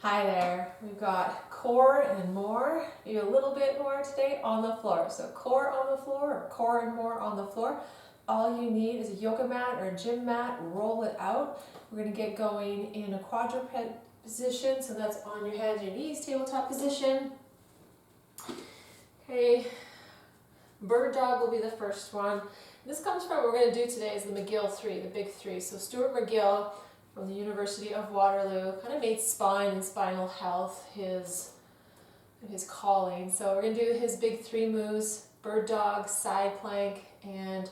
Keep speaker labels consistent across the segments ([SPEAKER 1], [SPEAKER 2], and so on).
[SPEAKER 1] Hi there, we've got core and more, maybe a little bit more today on the floor. So core on the floor or core and more on the floor. All you need is a yoga mat or a gym mat, roll it out. We're gonna get going in a quadruped position, so that's on your hands, your knees, tabletop position. Okay, bird dog will be the first one. This comes from, what we're gonna do today is the McGill 3, the big 3. So Stuart McGill from the University of Waterloo kind of made spine and spinal health his calling. So we're going to do his big 3 moves: bird dog, side plank, and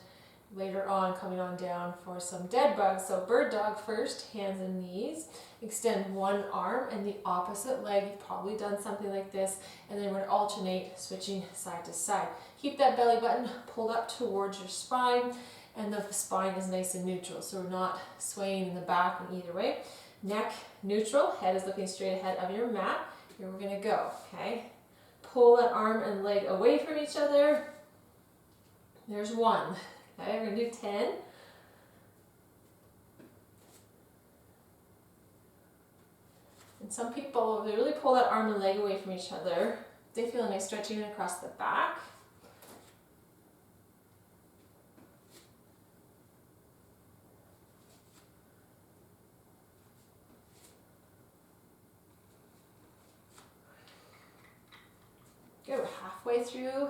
[SPEAKER 1] later on coming on down for some dead bugs. So bird dog first, hands and knees. Extend one arm and the opposite leg. You've probably done something like this. And then we're going to alternate, switching side to side. Keep that belly button pulled up towards your spine, and the spine is nice and neutral, so we're not swaying in the back in either way. Neck neutral, head is looking straight ahead of your mat. Here we're going to go, okay? Pull that arm and leg away from each other. There's 1. Okay, we're going to do 10. And some people, they really pull that arm and leg away from each other. They feel a nice stretching across the back. Good, we're halfway through.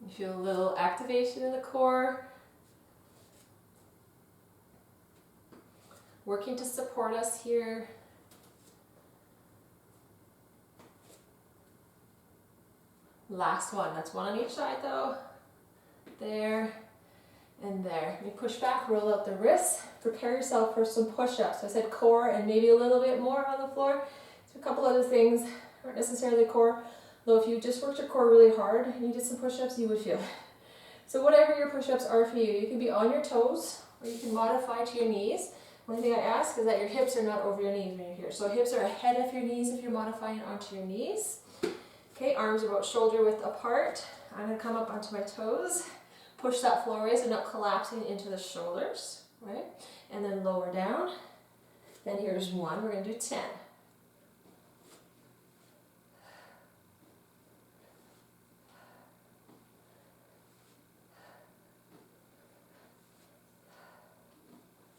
[SPEAKER 1] You feel a little activation in the core. Working to support us here. Last one, that's 1 on each side though. There and there. You push back, roll out the wrists. Prepare yourself for some push-ups. So I said core and maybe a little bit more on the floor. So a couple other things aren't necessarily core, though if you just worked your core really hard and you did some push-ups, you would feel it. So whatever your push-ups are for you, you can be on your toes or you can modify to your knees. One thing I ask is that your hips are not over your knees when you're here. So hips are ahead of your knees if you're modifying onto your knees. Okay, arms are about shoulder width apart. I'm going to come up onto my toes. Push that floor away so not collapsing into the shoulders, right? And then lower down. Then here's 1, we're going to do 10.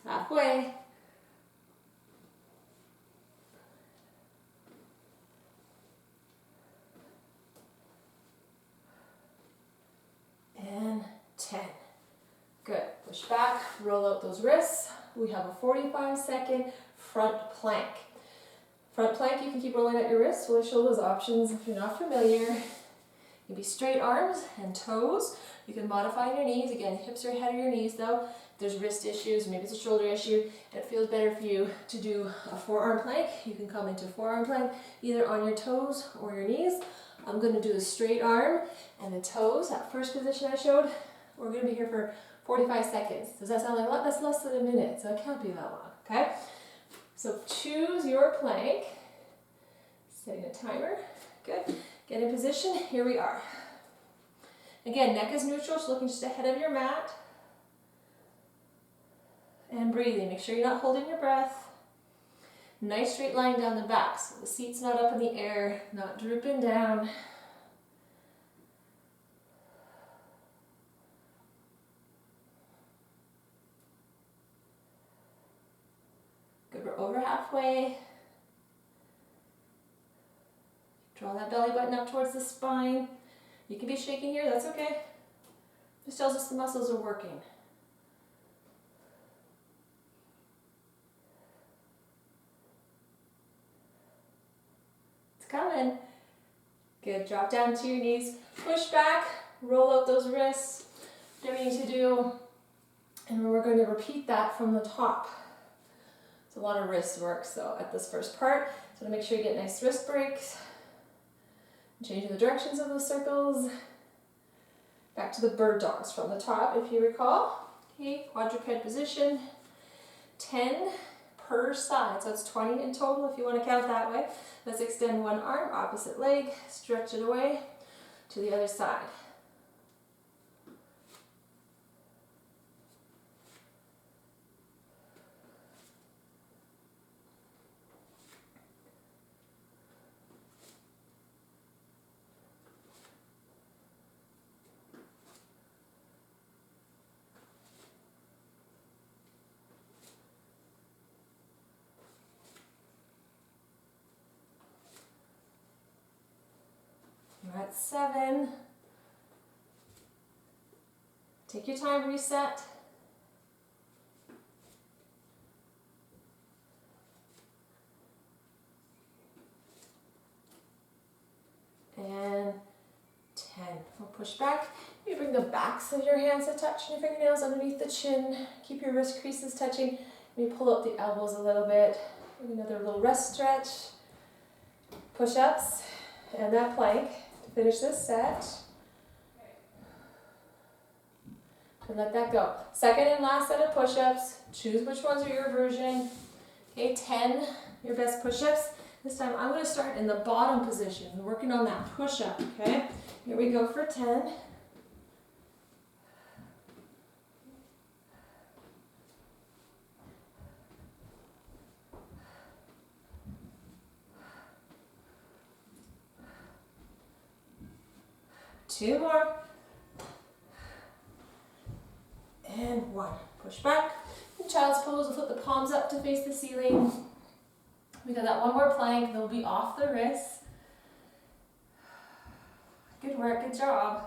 [SPEAKER 1] Halfway. And 10. Good. Push back, roll out those wrists. We have a 45-second front plank. Front plank, you can keep rolling out your wrists. We'll show those options if you're not familiar. You can be straight arms and toes. You can modify your knees. Again, hips are ahead of your knees though. If there's wrist issues, maybe it's a shoulder issue, and it feels better for you to do a forearm plank. You can come into forearm plank either on your toes or your knees. I'm going to do the straight arm and the toes, that first position I showed. We're going to be here for 45 seconds. Does that sound like a lot? That's less than a minute, so it can't be that long, okay? So choose your plank. Setting a timer. Good. Get in position. Here we are. Again, neck is neutral, so looking just ahead of your mat. And breathing. Make sure you're not holding your breath. Nice straight line down the back, so the seat's not up in the air, not drooping down. Good, we're over halfway. Draw that belly button up towards the spine. You can be shaking here, that's okay. This tells us the muscles are working. Coming. Good, drop down to your knees, push back, roll out those wrists, whatever you need to do, and we're going to repeat that from the top. It's a lot of wrist work, so at this first part, so to make sure you get nice wrist breaks, changing the directions of those circles, back to the bird dogs from the top if you recall. Okay, quadruped position, 10 per side, so it's 20 in total if you want to count that way. Let's extend one arm, opposite leg, stretch it away to the other side. That's 7. Take your time, reset. And 10. We'll push back. You bring the backs of your hands to touch your fingernails underneath the chin. Keep your wrist creases touching. Maybe pull up the elbows a little bit. Maybe another little rest stretch. Push-ups and that plank to finish this set. And let that go. Second and last set of push-ups. Choose which ones are your version. Okay, 10, your best push-ups. This time I'm going to start in the bottom position, working on that push-up, okay? Here we go for 10. Two more. And 1. Push back. In child's pose, we'll flip the palms up to face the ceiling. We got that one more plank. They'll be off the wrists. Good work. Good job.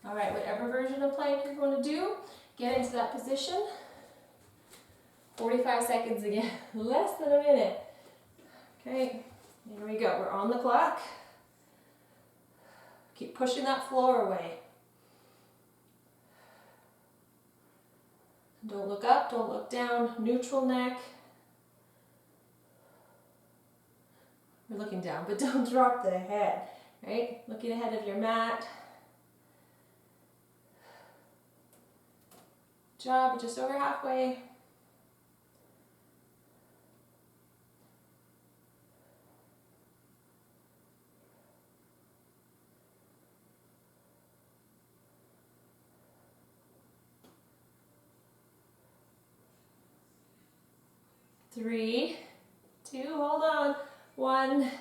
[SPEAKER 1] All right, whatever version of plank you're going to do, get into that position. 45 seconds again. Less than a minute. Okay, here we go. We're on the clock. Keep pushing that floor away. Don't look up, don't look down, neutral neck. We're looking down, but don't drop the head, right? Looking ahead of your mat. Job, we're just over halfway. Three, 2, hold on, 1,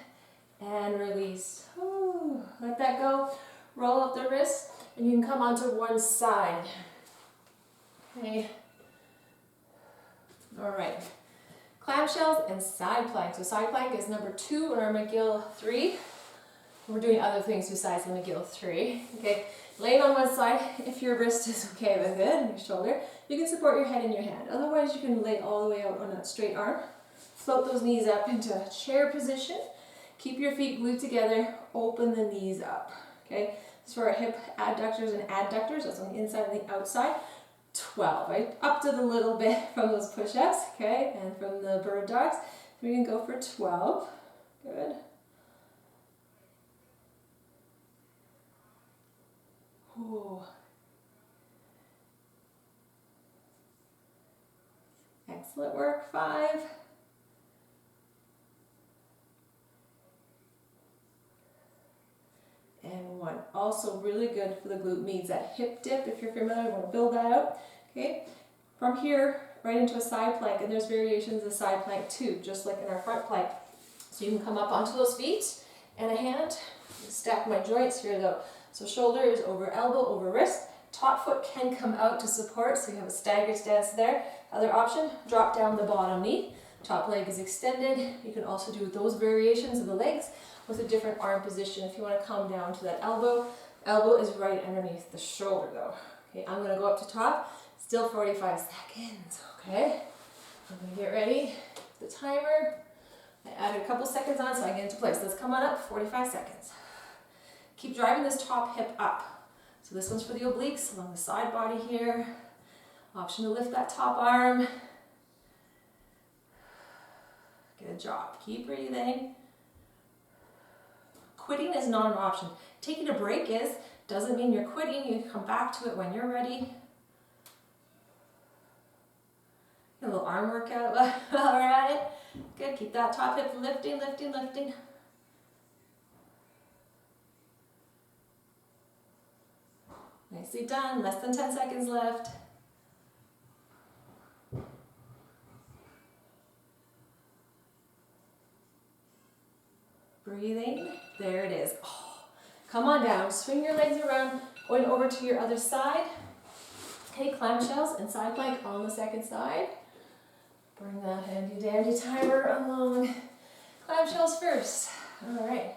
[SPEAKER 1] and release. Ooh, let that go. Roll up the wrist, and you can come onto one side. Okay. All right. Clamshells and side plank. So side plank is number 2 in our McGill 3. We're doing other things besides the McGill 3. Okay. Laying on one side, if your wrist is okay with it, and your shoulder, you can support your head in your hand. Otherwise, you can lay all the way out on a straight arm. Float those knees up into a chair position. Keep your feet glued together. Open the knees up. Okay. This is for our hip adductors and adductors. That's on the inside and the outside. 12. I upped it a little bit from those push-ups. Okay, and from the bird dogs. We can go for 12. Good. Ooh. Excellent work. 5. And 1. Also really good for the glute med. That hip dip, if you're familiar, you want to build that out. Okay. From here, right into a side plank, and there's variations of side plank too, just like in our front plank. So you can come up onto those feet, and a hand. Stack my joints here though. So shoulder is over elbow, over wrist. Top foot can come out to support, so you have a staggered stance there. Other option, drop down the bottom knee. Top leg is extended. You can also do those variations of the legs with a different arm position if you want to come down to that elbow. Elbow is right underneath the shoulder though. Okay, I'm going to go up to top. Still 45 seconds. Okay, I'm going to get ready. The timer. I added a couple seconds on so I get into place. Let's come on up, 45 seconds. Keep driving this top hip up. So this one's for the obliques along the side body here. Option to lift that top arm. Good job. Keep breathing. Quitting is not an option. Taking a break is. Doesn't mean you're quitting. You can come back to it when you're ready. A little arm workout while we're at it. Good. Keep that top hip lifting, lifting, lifting. Nicely done. Less than 10 seconds left. Breathing. There it is. Oh, come on down. Swing your legs around, going over to your other side. Okay, clamshells and side plank on the second side. Bring that handy dandy timer along. Clamshells first. All right.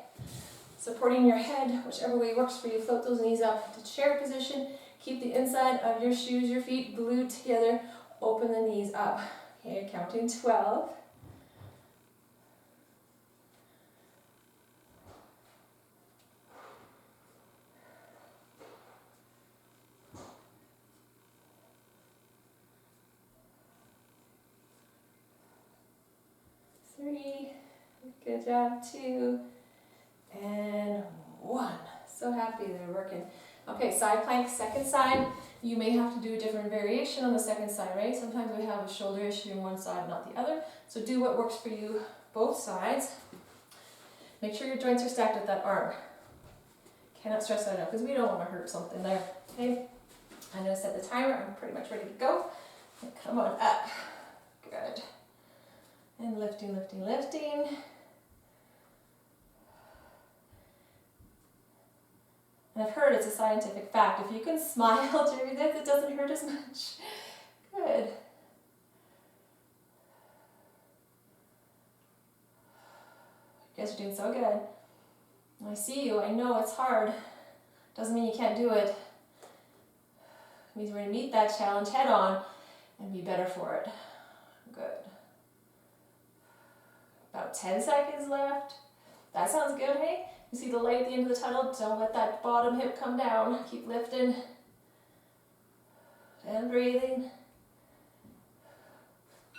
[SPEAKER 1] Supporting your head, whichever way works for you, float those knees up to chair position. Keep the inside of your shoes, your feet glued together. Open the knees up. Okay, counting 12. 3, good job, 2, and 1. So happy they're working. Okay, side plank, second side. You may have to do a different variation on the second side, right? Sometimes we have a shoulder issue on one side, not the other. So do what works for you, both sides. Make sure your joints are stacked with that arm. Cannot stress that enough because we don't want to hurt something there. Okay, I'm going to set the timer. I'm pretty much ready to go. And come on up. Good. And lifting, lifting, lifting. And I've heard it's a scientific fact. If you can smile during this, it doesn't hurt as much. Good. You guys are doing so good. I see you. I know it's hard. Doesn't mean you can't do it. It means we're going to meet that challenge head on and be better for it. Good. About 10 seconds left. That sounds good, hey? You see the light at the end of the tunnel? Don't let that bottom hip come down. Keep lifting. And breathing.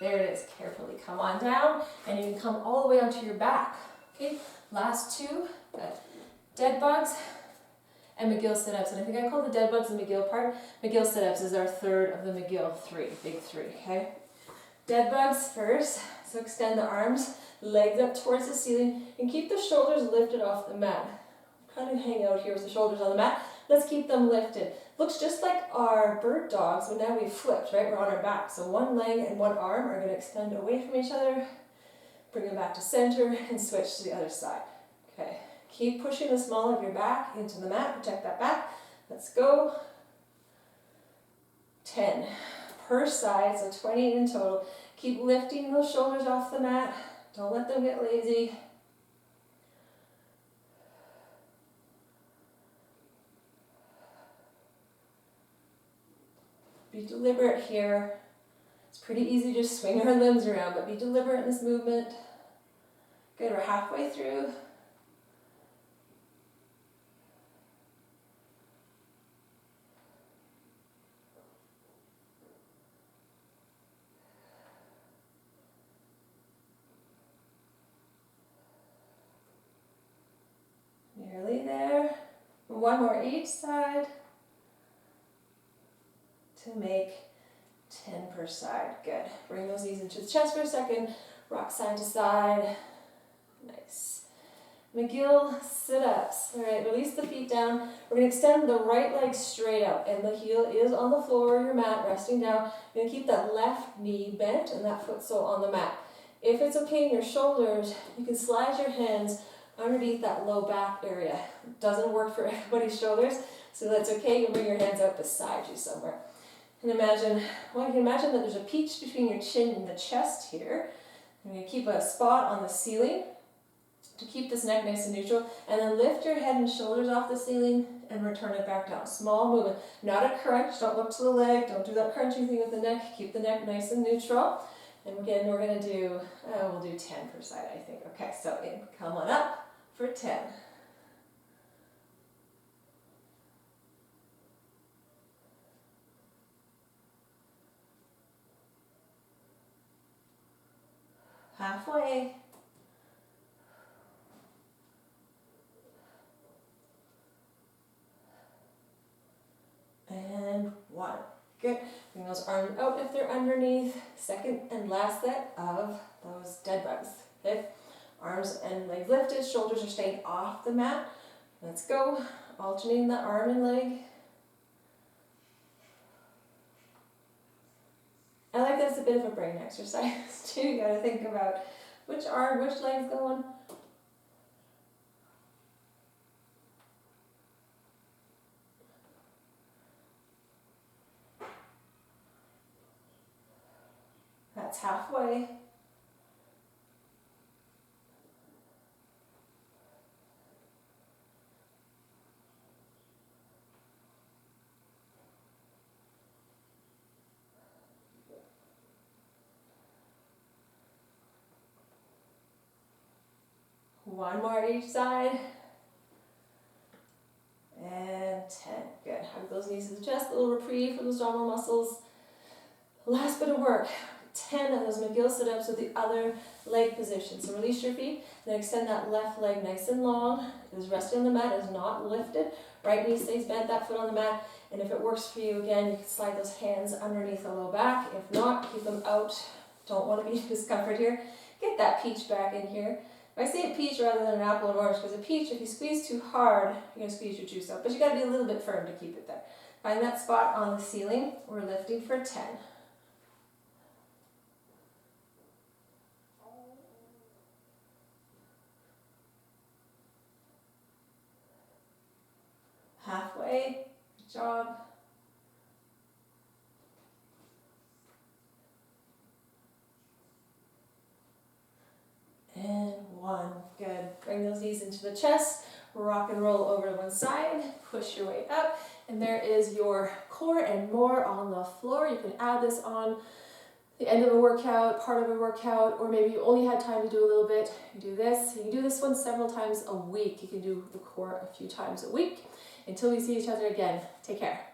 [SPEAKER 1] There it is. Carefully come on down. And you can come all the way onto your back. Okay, last 2. Good. Dead bugs and McGill sit-ups. And I think I call the dead bugs the McGill part. McGill sit-ups is our third of the McGill 3, big 3, okay? Dead bugs first. So extend the arms, legs up towards the ceiling, and keep the shoulders lifted off the mat. Kind of hang out here with the shoulders on the mat. Let's keep them lifted. Looks just like our bird dogs, but now we've flipped, right? We're on our back. So one leg and one arm are going to extend away from each other. Bring them back to center and switch to the other side. Okay. Keep pushing the small of your back into the mat. Protect that back. Let's go. 10 per side, so 20 in total. Keep lifting those shoulders off the mat. Don't let them get lazy. Be deliberate here. It's pretty easy to just swing our limbs around, but be deliberate in this movement. Good, we're halfway through. Nearly there. One more each side to make 10 per side. Good. Bring those knees into the chest for a second. Rock side to side. Nice. McGill sit-ups. All right, release the feet down. We're going to extend the right leg straight out, and the heel is on the floor, your mat, resting down. You're going to keep that left knee bent and that foot sole on the mat. If it's okay in your shoulders, you can slide your hands underneath that low back area. It doesn't work for everybody's shoulders, so that's okay. You can bring your hands out beside you somewhere. And imagine, well, you can imagine that there's a peach between your chin and the chest here. You're going to keep a spot on the ceiling to keep this neck nice and neutral, and then lift your head and shoulders off the ceiling and return it back down. Small movement, not a crunch. Don't look to the leg. Don't do that crunchy thing with the neck. Keep the neck nice and neutral. And again, we're going to do, we'll do 10 per side, I think. Okay, so come on up for 10. Halfway. And 1. Good. Bring those arms out if they're underneath. Second and last set of those dead bugs. Okay. Arms and legs lifted. Shoulders are staying off the mat. Let's go. Alternating the arm and leg. I like that it's a bit of a brain exercise too. You gotta think about which arm, which leg's going. That's halfway. One more at each side. And 10. Good. Hug those knees to the chest, a little reprieve for those abdominal muscles. Last bit of work. 10 of those McGill sit-ups with the other leg position. So release your feet, then extend that left leg nice and long. It is resting on the mat, it is not lifted. Right knee stays bent, that foot on the mat. And if it works for you, again, you can slide those hands underneath the low back. If not, keep them out. Don't want to be in discomfort here. Get that peach back in here. I say a peach rather than an apple and orange, because a peach, if you squeeze too hard, you're going to squeeze your juice out. But you got to be a little bit firm to keep it there. Find that spot on the ceiling. We're lifting for 10. Halfway. Good job. And 1. Good. Bring those knees into the chest. Rock and roll over to one side. Push your way up. And there is your core and more on the floor. You can add this on the end of a workout, part of a workout, or maybe you only had time to do a little bit. You do this. You can do this one several times a week. You can do the core a few times a week. Until we see each other again, take care.